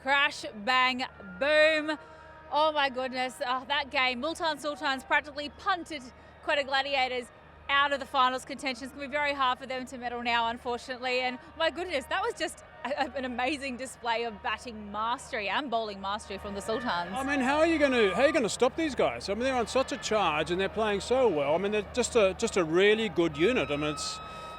Crash, bang, boom. Oh my goodness, that game, Multan Sultans practically punted Quetta Gladiators out of the finals contention. It's going to be very hard for them to medal now, unfortunately. And my goodness, that was just an amazing display of batting mastery and bowling mastery from the Sultans. I mean, how are you going to stop these guys? I mean, they're on such a charge and they're playing so well. I mean, they're just a really good unit. I mean,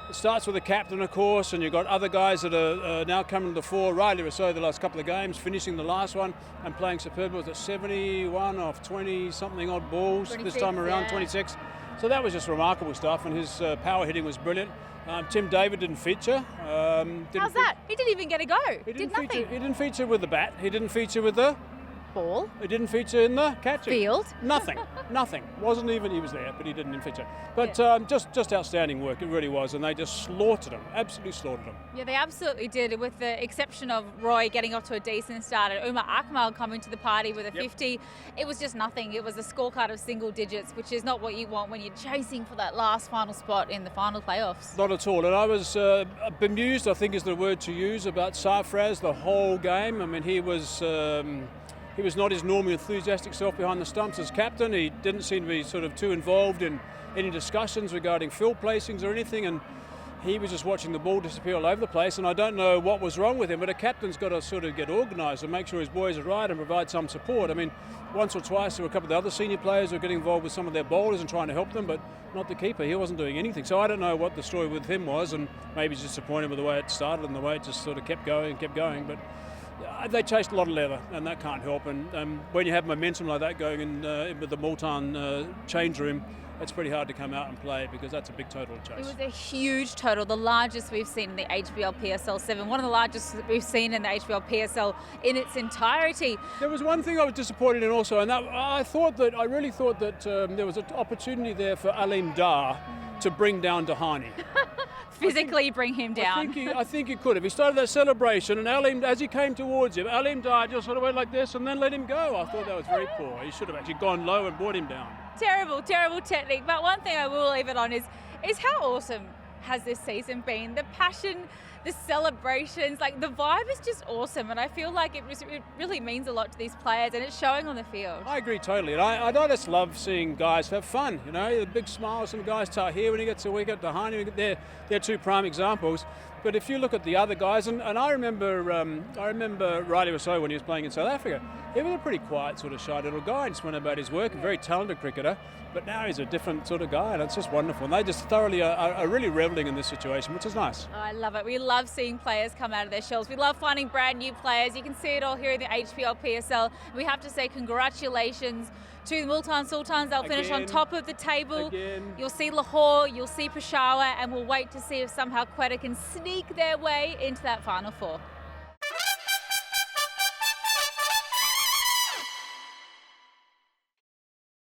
it starts with the captain, of course, and you've got other guys that are now coming to the fore. Riley Rousseau the last couple of games, finishing the last one and playing superb. Was it 71 off 20-something odd balls this time around, yeah. 26. So that was just remarkable stuff, and his power hitting was brilliant. Tim David didn't feature. How's that? He didn't even get a go. He did nothing. He didn't feature with the bat. He didn't feature with the ball. He didn't feature in the catching field. Nothing. Wasn't even. He was there, but he didn't feature. But yeah. Just outstanding work. It really was, and they just slaughtered him. Absolutely slaughtered him. Yeah, they absolutely did. With the exception of Roy getting off to a decent start and Umar Akmal coming to the party with a 50, it was just nothing. It was a scorecard of single digits, which is not what you want when you're chasing for that last final spot in the final playoffs. Not at all. And I was bemused, I think is the word to use, about Sarfraz the whole game. I mean, he was not his normal enthusiastic self behind the stumps as captain. He didn't seem to be sort of too involved in any discussions regarding field placings or anything, and he was just watching the ball disappear all over the place, and I don't know what was wrong with him, but a captain's got to sort of get organised and make sure his boys are right and provide some support. I mean, once or twice there were a couple of the other senior players who were getting involved with some of their bowlers and trying to help them, but not the keeper. He wasn't doing anything. So I don't know what the story with him was, and maybe he's disappointed with the way it started and the way it just sort of kept going, but they chased a lot of leather, and that can't help. And when you have momentum like that going in with the Multan change room, it's pretty hard to come out and play because that's a big total to chase. It was a huge total, the largest we've seen in the HBL PSL 7, one of the largest that we've seen in the HBL PSL in its entirety. There was one thing I was disappointed in also, and that I really thought that there was an opportunity there for Alim Dar to bring down Dahani. Physically bring him down. I think he could have. He started that celebration, and Alim, as he came towards him, Alim Dar just sort of went like this and then let him go. I thought that was very poor. He should have actually gone low and brought him down. Terrible technique. But one thing I will leave it on is how awesome has this season been? The passion, the celebrations, like the vibe is just awesome, and I feel like it really means a lot to these players, and it's showing on the field. I agree totally, and I just love seeing guys have fun. You know, the big smiles from guys. Tahir when he gets a wicket, Dahani, they're two prime examples. But if you look at the other guys, and I remember Riley Rousseau when he was playing in South Africa, he was a pretty quiet, sort of shy little guy, just went about his work, a very talented cricketer, but now he's a different sort of guy, and it's just wonderful. And they just thoroughly are really revelling in this situation, which is nice. Oh, I love it. We love seeing players come out of their shells. We love finding brand new players. You can see it all here in the HBL PSL. We have to say congratulations to the Multan Sultans. They'll finish on top of the table. Again. You'll see Lahore, you'll see Peshawar, and we'll wait to see if somehow Quetta can sneak their way into that Final Four.